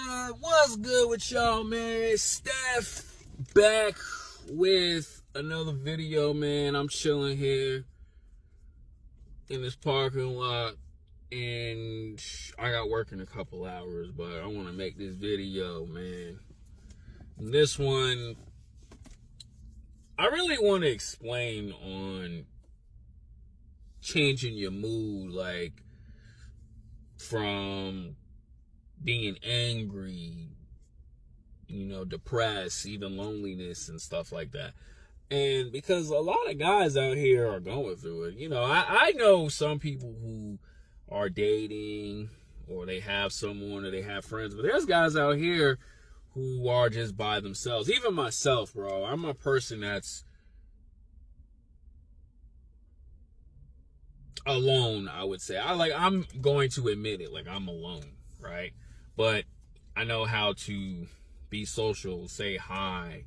man? What's good with y'all, man? Steph back with another video, man. I'm chilling here in this parking lot, and I got work in a couple hours, but I want to make this video, man. And this one, I really want to explain on changing your mood, like from being angry, depressed, even loneliness and stuff like that. And because a lot of guys out here are going through it. I know some people who are dating, or they have someone, or they have friends, but there's guys out here who are just by themselves. Even myself, bro. I'm a person that's alone, I would say. I'm going to admit it, like I'm alone, right? But I know how to be social, say hi,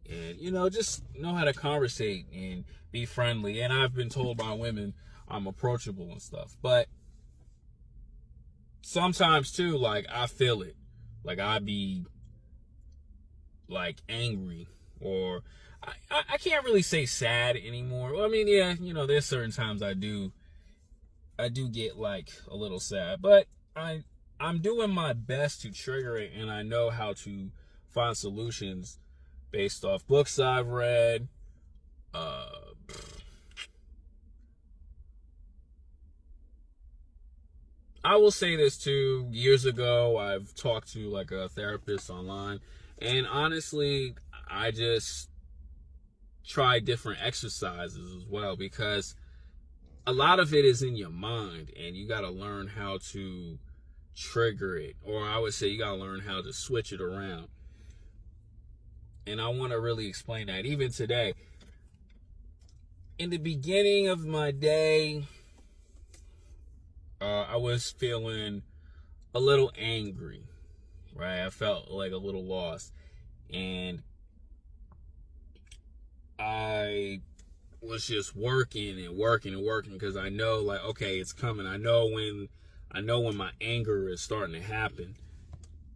and just know how to conversate and be friendly. And I've been told by women I'm approachable and stuff. But sometimes too, like, I feel it. Like, I be like angry, or I can't really say sad anymore. Well, I mean, yeah, there's certain times I do get like a little sad, but I'm doing my best to trigger it, and I know how to find solutions based off books I've read. I will say this too. Years ago, I've talked to like a therapist online, and honestly, I just tried different exercises as well, because a lot of it is in your mind, and you got to learn how to trigger it, or I would say you got to learn how to switch it around. And I want to really explain that. Even today, in the beginning of my day, I was feeling a little angry, right? I felt like a little lost, and I was just working because I know, like, okay, it's coming. I know when my anger is starting to happen.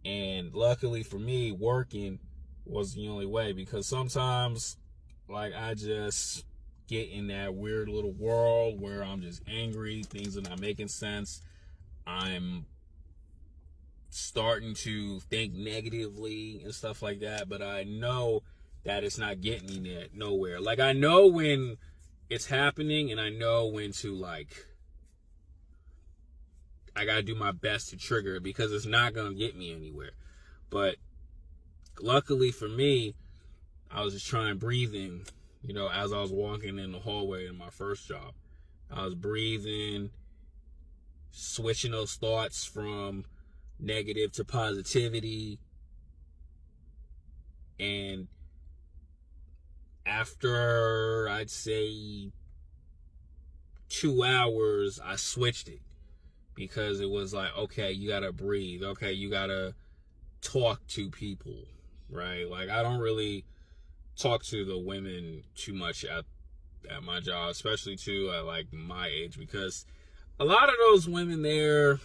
And luckily for me, working was the only way, because sometimes, like, I just get in that weird little world where I'm just angry, things are not making sense. I'm starting to think negatively and stuff like that, but I know that it's not getting me nowhere. Like, I know when it's happening, and I know when to, like, I gotta do my best to trigger it, because it's not gonna get me anywhere. But luckily for me, I was just trying breathing, as I was walking in the hallway in my first job. I was breathing, switching those thoughts from negative to positivity, and after, I'd say, 2 hours, I switched it, because it was like, okay, you gotta breathe. Okay, you gotta talk to people, right? Like, I don't really talk to the women too much at my job, especially too at like my age, because a lot of those women, they're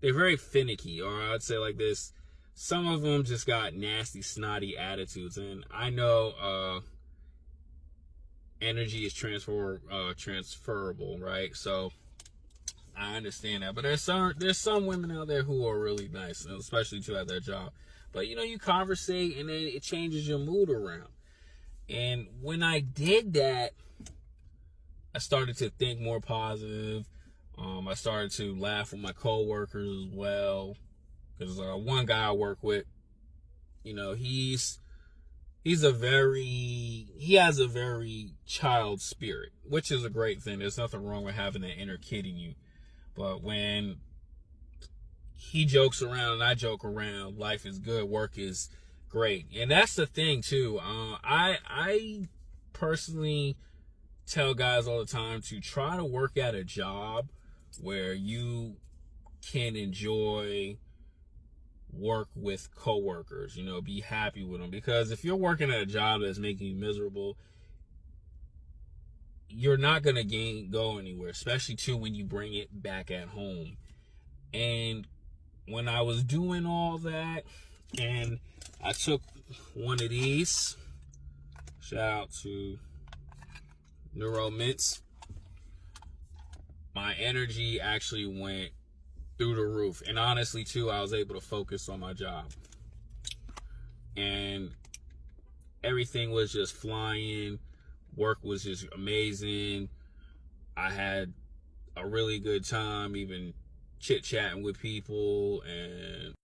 very finicky, or I'd say like this, some of them just got nasty, snotty attitudes. And I know energy is transferable, right? So I understand that. But there's some women out there who are really nice, especially too at their job. But you conversate, and then it changes your mood around. And when I did that, I started to think more positive. I started to laugh with my coworkers as well, because one guy I work with, he has a very child spirit, which is a great thing. There's nothing wrong with having that inner kid in you. But when he jokes around and I joke around, life is good, work is great. And that's the thing too. I personally tell guys all the time to try to work at a job where you can enjoy work with coworkers, be happy with them. Because if you're working at a job that's making you miserable, you're not going to go anywhere, especially too when you bring it back at home. And when I was doing all that, and I took one of these, shout out to Neuro Mints, my energy actually went through the roof. And honestly, too, I was able to focus on my job. And everything was just flying. Work was just amazing. I had a really good time, even chit-chatting with people. And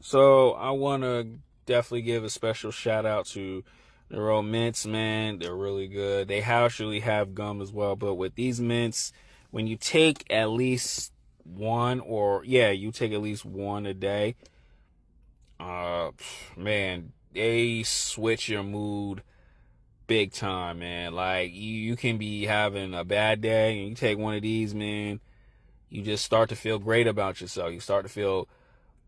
so I want to definitely give a special shout out to Neuro Mints, man. They're really good. They actually have gum as well, but with these mints, when you take at least one, you take at least one a day, man, they switch your mood big time, man. Like, you can be having a bad day, and you take one of these, man, you just start to feel great about yourself. You start to feel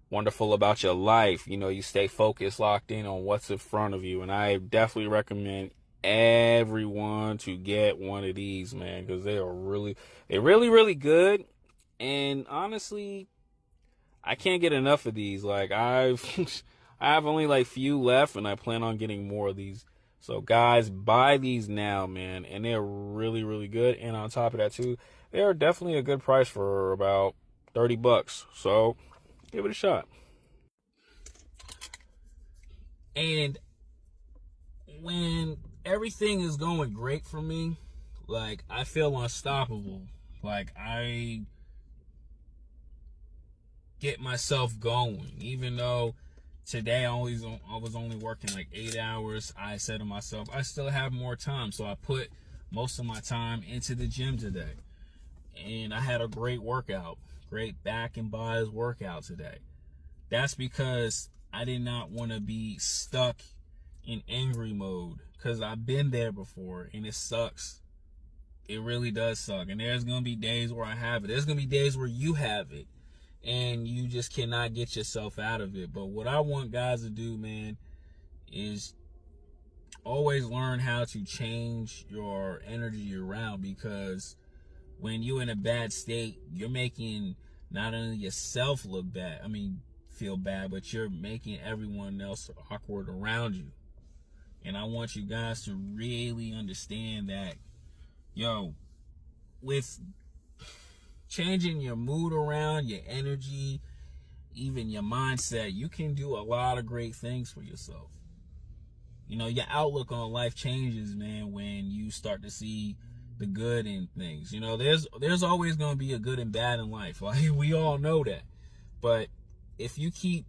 wonderful about your life. You know, you stay focused, locked in on what's in front of you. And I definitely recommend everyone to get one of these, man, because they're really good. And honestly, I can't get enough of these. Like, I have only like few left, and I plan on getting more of these. So guys, buy these now, man, and they're really good. And on top of that too, they are definitely a good price for about $30. So give it a shot. And when everything is going great for me, like, I feel unstoppable. Like, I get myself going. Even though today I was only working like 8 hours, I said to myself, I still have more time. So I put most of my time into the gym today. And I had a great workout, great back and buys workout today. That's because I did not want to be stuck in angry mode, because I've been there before, and it sucks. It really does suck. And there's going to be days where I have it. There's going to be days where you have it, and you just cannot get yourself out of it. But what I want guys to do, man, is always learn how to change your energy around, because when you're in a bad state, you're making not only yourself look bad, feel bad, but you're making everyone else awkward around you. And I want you guys to really understand that, with changing your mood around, your energy, even your mindset, you can do a lot of great things for yourself. Your outlook on life changes, man, when you start to see the good in things. There's always going to be a good and bad in life. Like, we all know that. But if you keep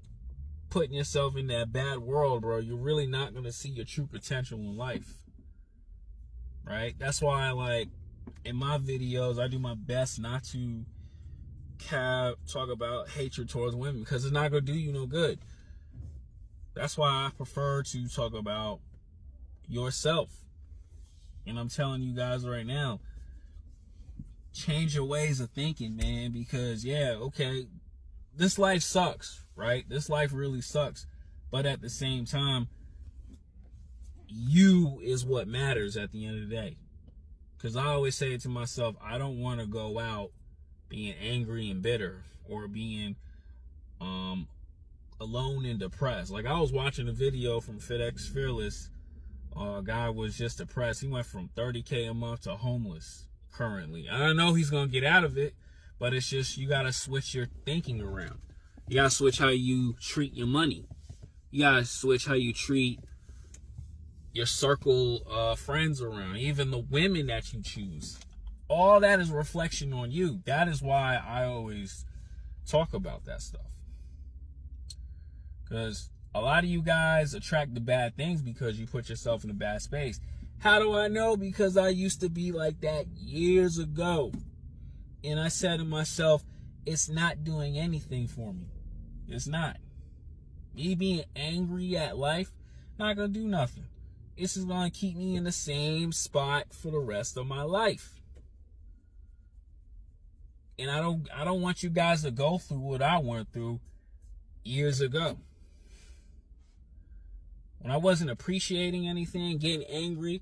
putting yourself in that bad world, bro, you're really not going to see your true potential in life. Right? That's why, like, in my videos, I do my best not to talk about hatred towards women, because it's not going to do you no good. That's why I prefer to talk about yourself. And I'm telling you guys right now, change your ways of thinking, man, because, this life sucks, right? This life really sucks. But at the same time, you is what matters at the end of the day. Because I always say to myself, I don't want to go out being angry and bitter, or being alone and depressed. Like, I was watching a video from FedEx Fearless. A guy was just depressed. He went from $30K a month to homeless currently. I know he's going to get out of it, but it's just, you got to switch your thinking around. You got to switch how you treat your money. You got to switch how you treat your circle of friends around, even the women that you choose. All that is a reflection on you. That is why I always talk about that stuff. Because a lot of you guys attract the bad things because you put yourself in a bad space. How do I know? Because I used to be like that years ago. And I said to myself, it's not doing anything for me. It's not. Me being angry at life, not going to do nothing. This is going to keep me in the same spot for the rest of my life. And I don't want you guys to go through what I went through years ago. When I wasn't appreciating anything, getting angry,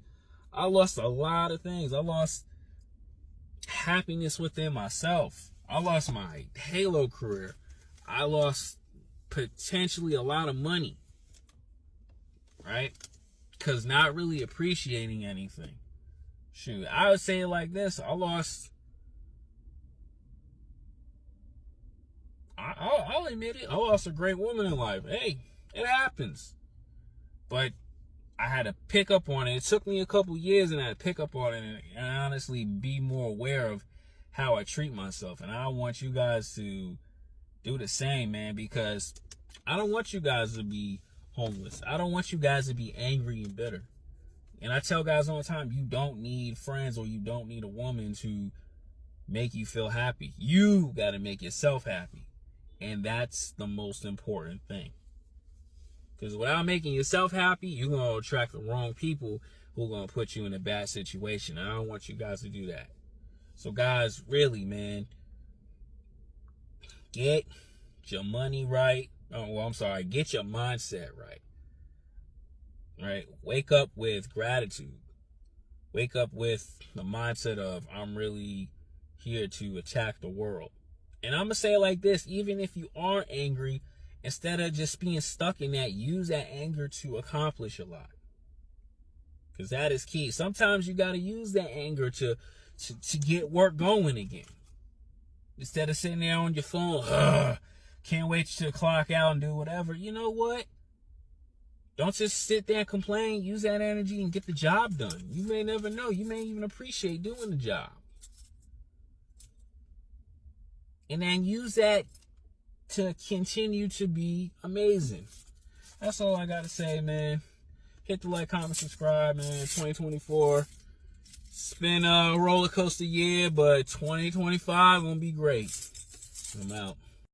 I lost a lot of things. I lost happiness within myself. I lost my Halo career. I lost potentially a lot of money, right? Because not really appreciating anything. Shoot, I would say it like this. I'll admit it. I lost a great woman in life. Hey, it happens. But I had to pick up on it. It took me a couple years, and I had to pick up on it and honestly be more aware of how I treat myself. And I want you guys to do the same, man, because I don't want you guys to be homeless. I don't want you guys to be angry and bitter. And I tell guys all the time, you don't need friends or you don't need a woman to make you feel happy. You got to make yourself happy. And that's the most important thing. Because without making yourself happy, you're going to attract the wrong people who are going to put you in a bad situation. I don't want you guys to do that. So guys, really, man, get your money right. Get your mindset right. Right? Wake up with gratitude. Wake up with the mindset of, I'm really here to attack the world. And I'm going to say it like this, even if you are angry, instead of just being stuck in that, use that anger to accomplish a lot. Because that is key. Sometimes you got to use that anger to get work going again. Instead of sitting there on your phone, can't wait to clock out and do whatever. You know what? Don't just sit there and complain. Use that energy and get the job done. You may never know. You may even appreciate doing the job. And then use that to continue to be amazing. That's all I got to say, man. Hit the like, comment, subscribe, man. 2024. It's been a roller coaster year, but 2025 gonna be great. I'm out.